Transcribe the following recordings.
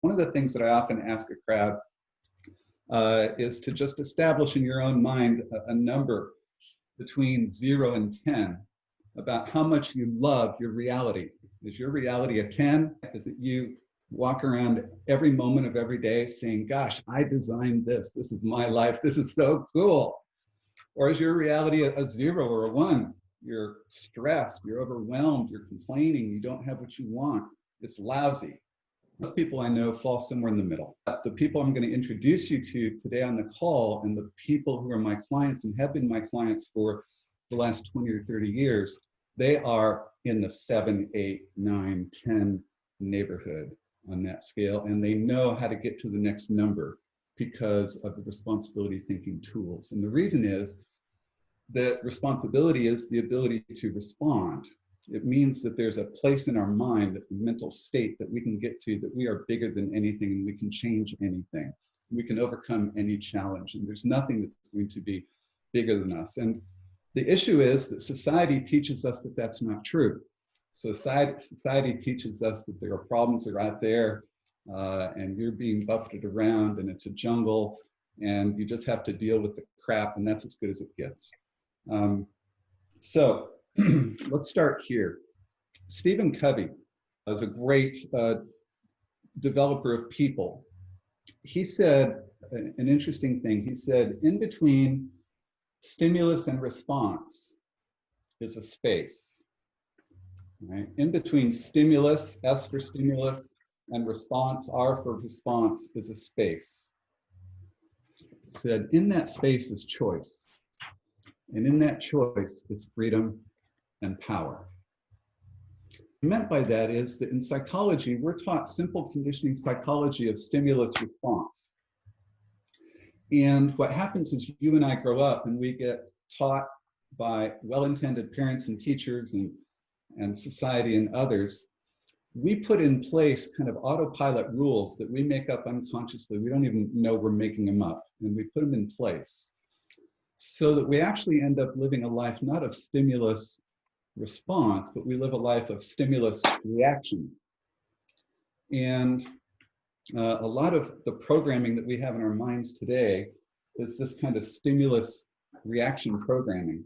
One of the things that I often ask a crowd is to just establish in your own mind a number between 0 and 10 about how much you love your reality. Is your reality a 10? Is it you walk around every moment of every day saying, gosh, I designed this. This is my life. This is so cool. Or is your reality a 0 or a 1? You're stressed, you're overwhelmed, you're complaining, you don't have what you want. It's lousy. Most people I know fall somewhere in the middle. The people I'm going to introduce you to today on the call, and the people who are my clients and have been my clients for the last 20 or 30 years, they are in the 7, 8, 9, 10 neighborhood on that scale, and they know how to get to the next number because of the responsibility thinking tools. And the reason is that responsibility is the ability to respond. It means that there's a place in our mind, that mental state that we can get to, that we are bigger than anything and we can change anything. We can overcome any challenge, and there's nothing that's going to be bigger than us. And the issue is that society teaches us that that's not true. Society teaches us that there are problems that are out there and you're being buffeted around and it's a jungle and you just have to deal with the crap, and that's as good as it gets. So let's start here. Stephen Covey is a great developer of people. He said an interesting thing. He said, in between stimulus and response is a space. Right? In between stimulus, S for stimulus, and response, R for response, is a space. He said, in that space is choice. And in that choice is freedom and power. What I meant by that is that in psychology, we're taught simple conditioning psychology of stimulus response. And what happens is you and I grow up and we get taught by well-intended parents and teachers and society and others. We put in place kind of autopilot rules that we make up unconsciously. We don't even know we're making them up, and we put them in place so that we actually end up living a life not of stimulus response, but we live a life of stimulus reaction. And a lot of the programming that we have in our minds today is this kind of stimulus reaction programming.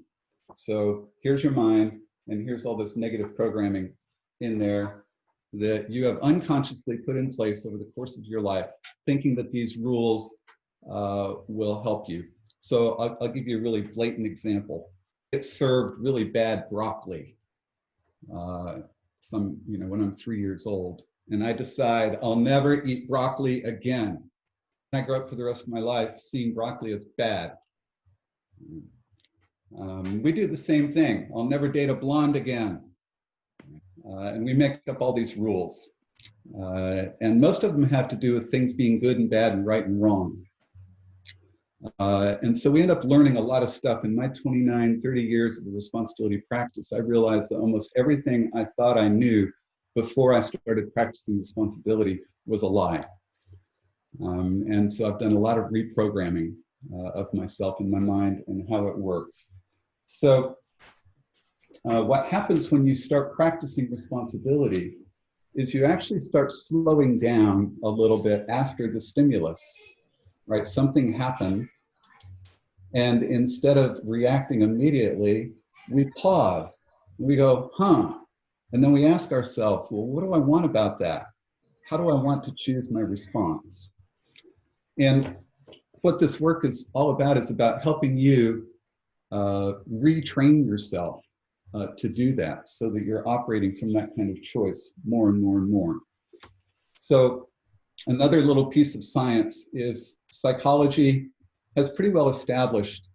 So here's your mind, and here's all this negative programming in there that you have unconsciously put in place over the course of your life, thinking that these rules will help you. So I'll give you a really blatant example. It served really bad broccoli when I'm 3 years old. And I decide I'll never eat broccoli again. I grew up for the rest of my life seeing broccoli as bad. We do the same thing. I'll never date a blonde again. And we make up all these rules. And most of them have to do with things being good and bad and right and wrong. And so we end up learning a lot of stuff. In my 29, 30 years of responsibility practice, I realized that almost everything I thought I knew before I started practicing responsibility was a lie. And so I've done a lot of reprogramming of myself and my mind and how it works. So what happens when you start practicing responsibility is you actually start slowing down a little bit after the stimulus, right? Something happened, and instead of reacting immediately, we pause. We go, huh? And then we ask ourselves, well, what do I want about that? How do I want to choose my response? And what this work is all about is about helping you retrain yourself to do that so that you're operating from that kind of choice more and more and more. So another little piece of science is psychology has pretty well established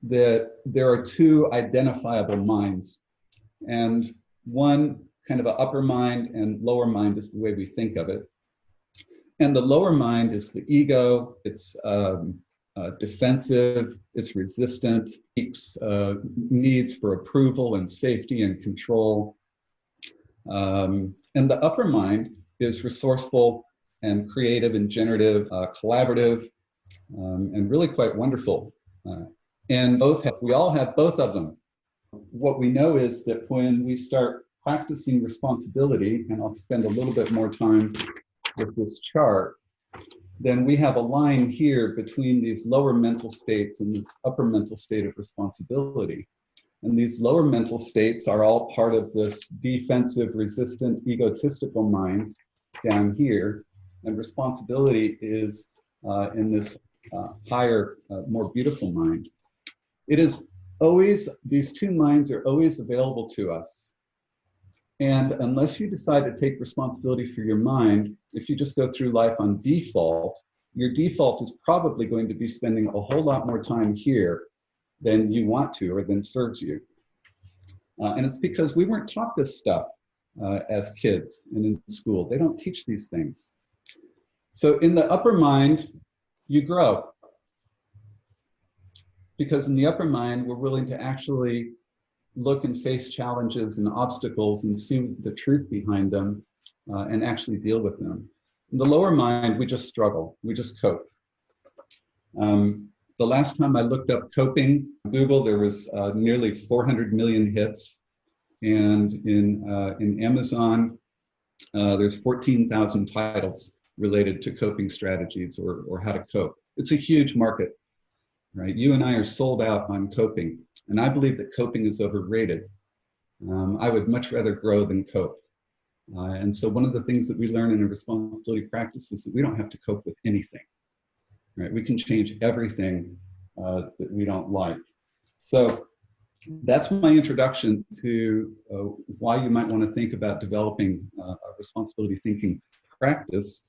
that there are two identifiable minds. And one kind of an upper mind and lower mind is the way we think of it. And the lower mind is the ego. It's defensive, it's resistant, seeks needs for approval and safety and control. And the upper mind is resourceful and creative and generative, collaborative, and really quite wonderful. And we all have both of them. What we know is that when we start practicing responsibility, and I'll spend a little bit more time with this chart, then we have a line here between these lower mental states and this upper mental state of responsibility. And these lower mental states are all part of this defensive, resistant, egotistical mind down here. And responsibility is in this higher, more beautiful mind. It is always, these two minds are always available to us. And unless you decide to take responsibility for your mind, if you just go through life on default, your default is probably going to be spending a whole lot more time here than you want to or than serves you. And it's because we weren't taught this stuff as kids and in school. They don't teach these things. So in the upper mind, you grow. Because in the upper mind, we're willing to actually look and face challenges and obstacles and see the truth behind them and actually deal with them. In the lower mind, we just struggle, we just cope. The last time I looked up coping, Google, there was nearly 400 million hits. And in Amazon, there's 14,000 titles related to coping strategies or how to cope. It's a huge market, right? You and I are sold out on coping. And I believe that coping is overrated. I would much rather grow than cope. And so one of the things that we learn in a responsibility practice is that we don't have to cope with anything, right? We can change everything that we don't like. So that's my introduction to why you might want to think about developing a responsibility thinking practice.